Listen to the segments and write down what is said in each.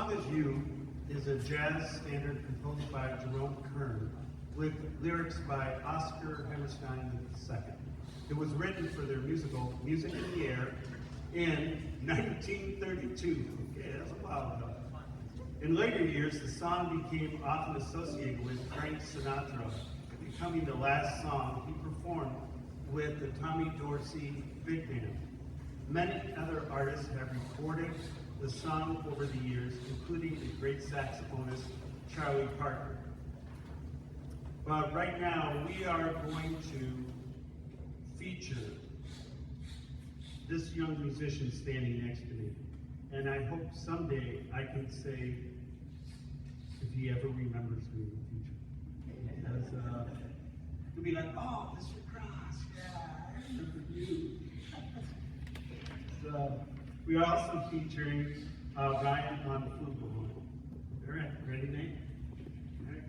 Song Is You is a jazz standard composed by Jerome Kern with lyrics by Oscar Hammerstein II. It was written for their musical Music in the Air in 1932. Okay, that's a while ago. In later years, the song became often associated with Frank Sinatra, becoming the last song he performed with the Tommy Dorsey Big Band. Many other artists have recorded the song over the years, including the great saxophonist Charlie Parker. But right now, we are going to feature this young musician standing next to me. And I hope someday I can say, if he ever remembers me in the future. Because he'll be like, oh, Mr. Cross, yeah, I remember you. So, we are also featuring Ryan on the flugelhorn. All right, ready, Nate? All right.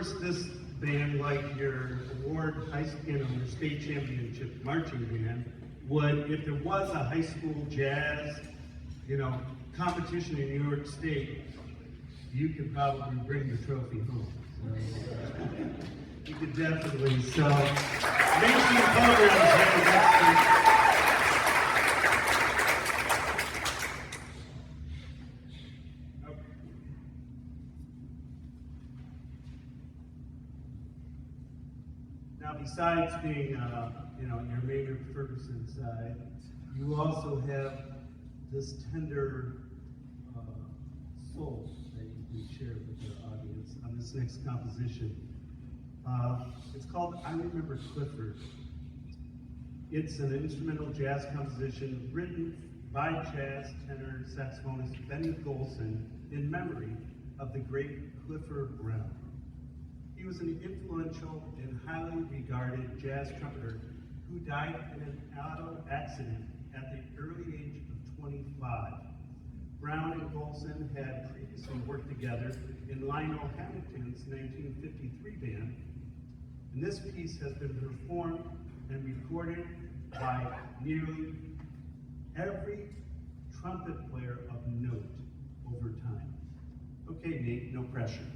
course, this band, like your award your state championship marching band, would, if there was a high school jazz, competition in New York State, you could probably bring the trophy home. So, you could definitely. So, make some programs here next week. Now, besides being, your Maynard Ferguson side, you also have this tender soul that you can share with the audience on this next composition. It's called I Remember Clifford. It's an instrumental jazz composition written by jazz tenor saxophonist Benny Golson in memory of the great Clifford Brown. He was an influential and highly regarded jazz trumpeter who died in an auto accident at the early age of 25. Brown and Golson had previously worked together in Lionel Hamilton's 1953 band, and this piece has been performed and recorded by nearly every trumpet player of note over time. Okay, Nate, no pressure.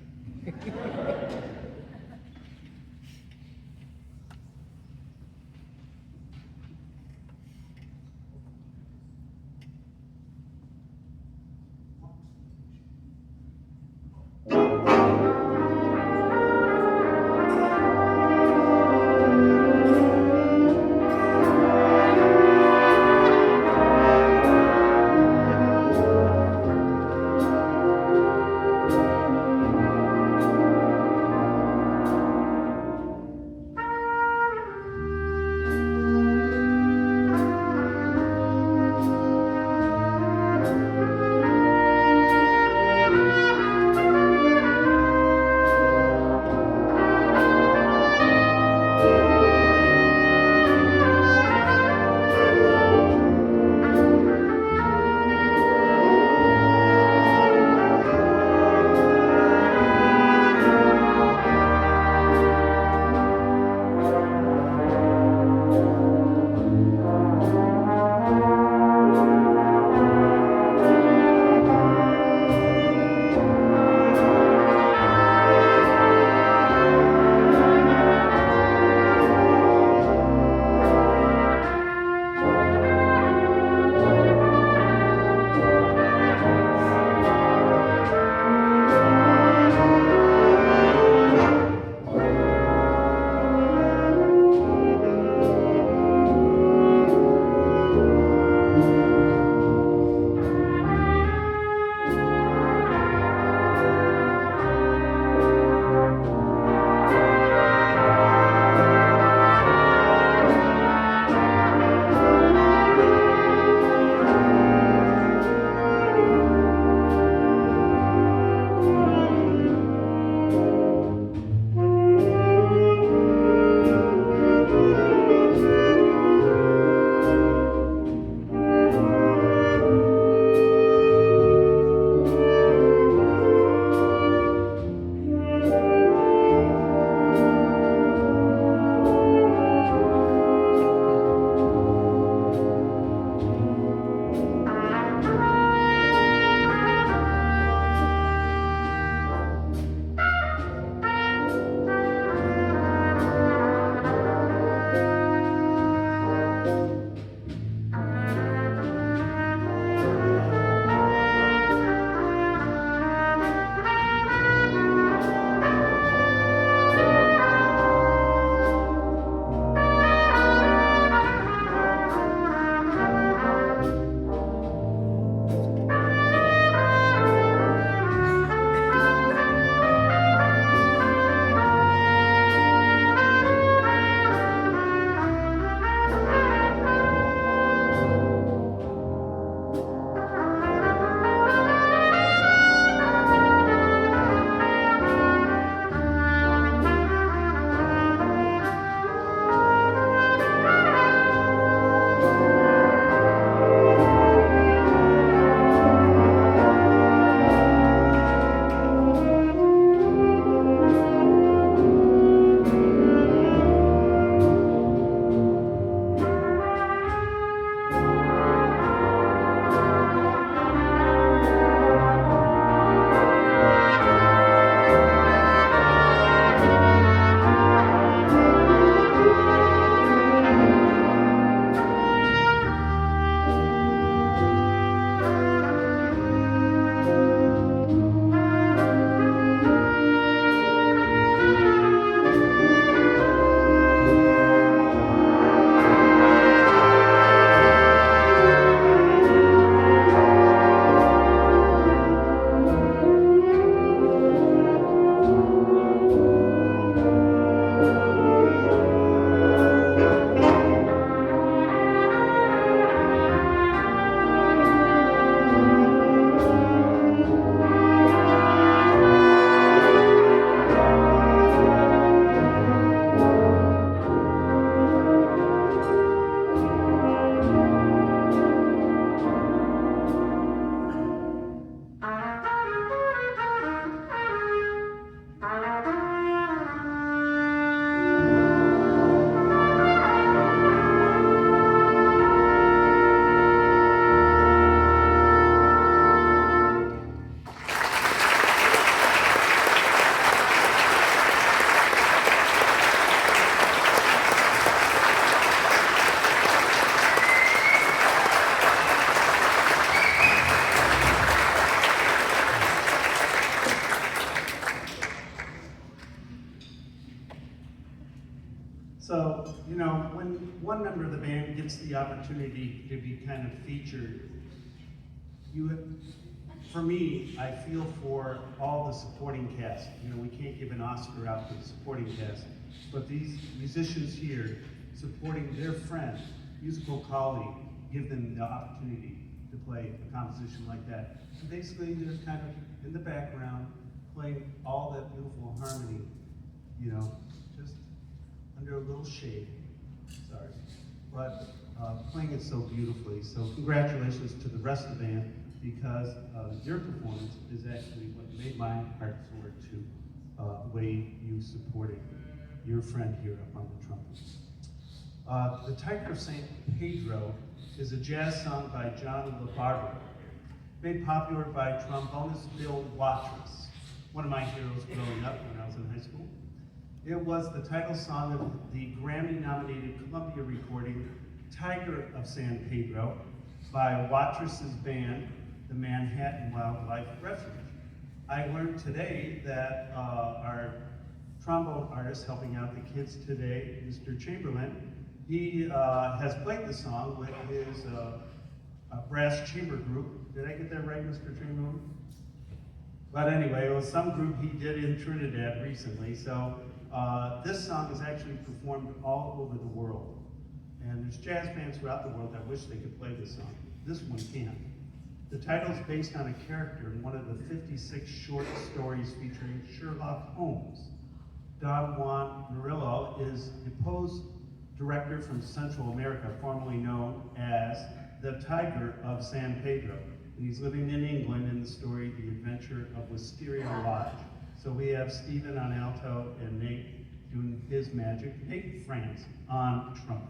So, you know, when one member of the band gets the opportunity to be kind of featured, for me, I feel for all the supporting cast. You know, we can't give an Oscar out to the supporting cast, but these musicians here supporting their friend, musical colleague, give them the opportunity to play a composition like that. And basically, they're kind of in the background, playing all that beautiful harmony, you know, just under a little shade, sorry. But playing it so beautifully. So congratulations to the rest of the band, because your performance is actually what made my heart soar to the way you supported your friend here up on the trumpet. The Tiger of St. Pedro is a jazz song by John LaBarbera, made popular by trombonist Bill Watrous, one of my heroes growing up when I was in high school. It was the title song of the Grammy-nominated Columbia recording, Tiger of San Pedro, by Watrous's band, the Manhattan Wildlife Refuge. I learned today that our trombone artist helping out the kids today, Mr. Chamberlain, he has played the song with his brass chamber group. Did I get that right, Mr. Chamberlain? But anyway, it was some group he did in Trinidad recently. So this song is actually performed all over the world. And there's jazz bands throughout the world that wish they could play this song. This one can't. The title is based on a character in one of the 56 short stories featuring Sherlock Holmes. Don Juan Murillo is a pose director from Central America, formerly known as the Tiger of San Pedro. And he's living in England in the story, The Adventure of Wisteria Lodge. So we have Stephen on alto and Nate doing his magic. Nate France on trumpet.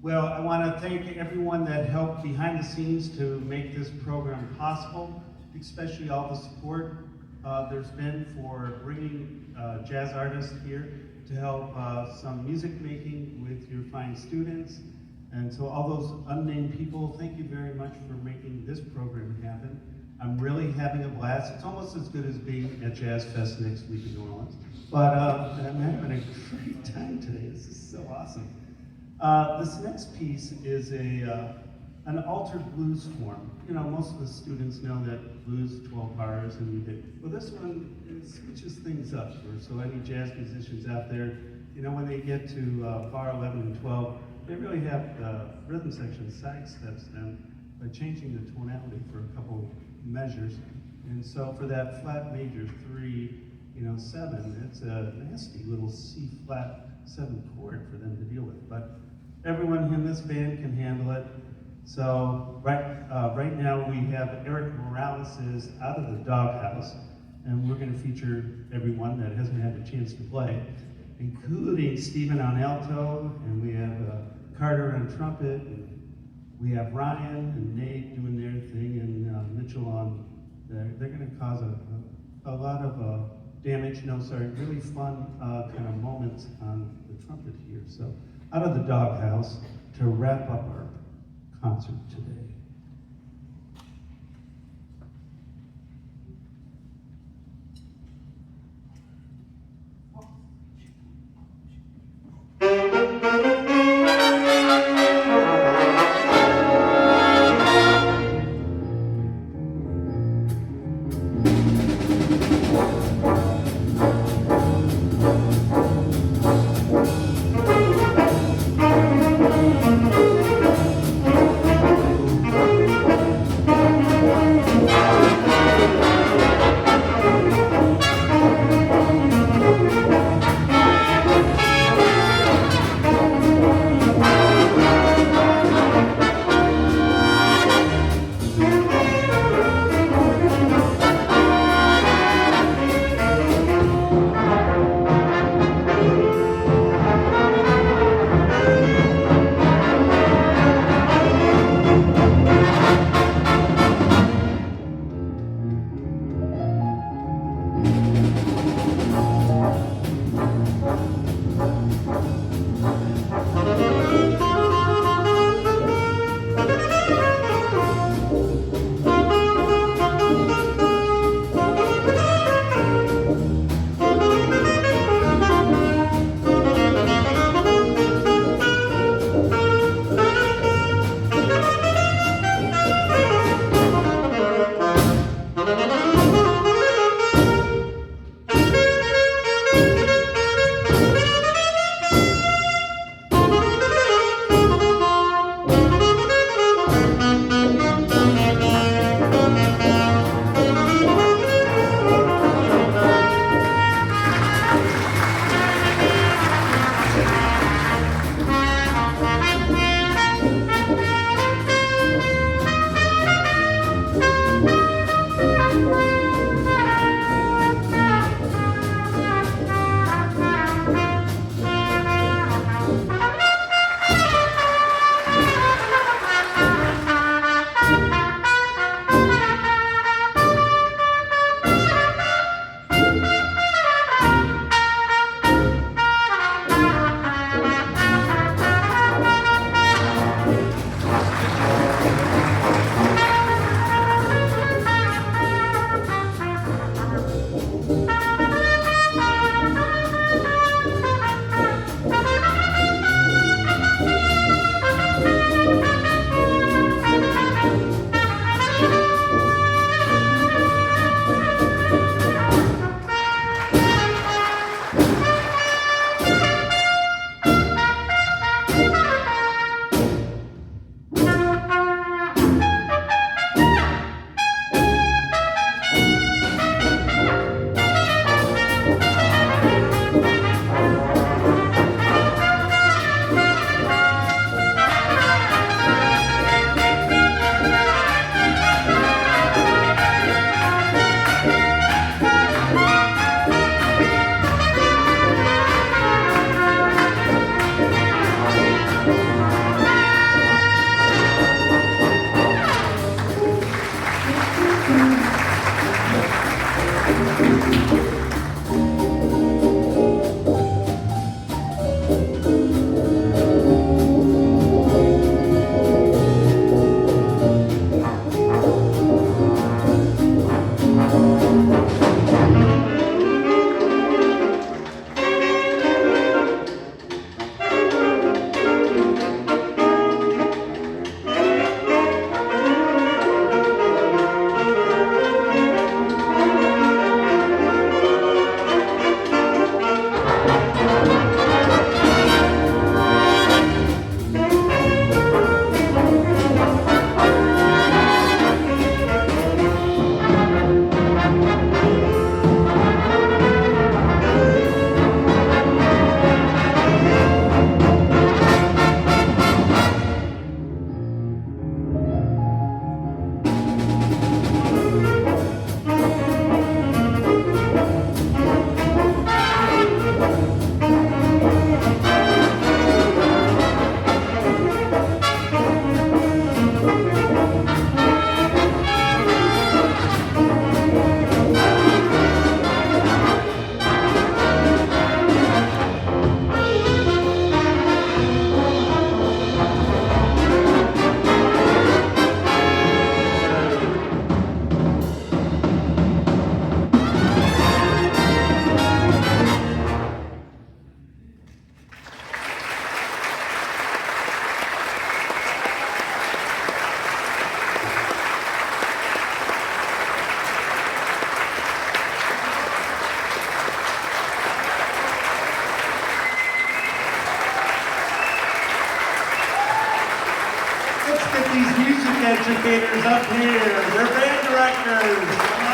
Well, I want to thank everyone that helped behind the scenes to make this program possible, especially all the support there's been for bringing jazz artists here to help some music making with your fine students. And so all those unnamed people, thank you very much for making this program happen. I'm really having a blast. It's almost as good as being at Jazz Fest next week in New Orleans. But I'm having a great time today. This is so awesome. This next piece is an altered blues form. You know, most of the students know that blues 12 bars and we did. Well, this one switches things up for so any jazz musicians out there. You know, when they get to bar 11 and 12, they really have the rhythm section sidesteps them by changing the tonality for a couple measures. And so for that flat major 3, 7, it's a nasty little C flat 7 chord for them to deal with. But everyone in this band can handle it. So right now we have Eric Morales is out of the doghouse, and we're going to feature everyone that hasn't had a chance to play, including Stephen on alto, and we have Carter on trumpet, and we have Ryan and Nate doing their thing, and Mitchell on. They're going to cause a lot of damage. No, sorry, really fun kind of moments on the trumpet here. So out of the doghouse to wrap up our concert today. these music educators up here. They're band directors. Come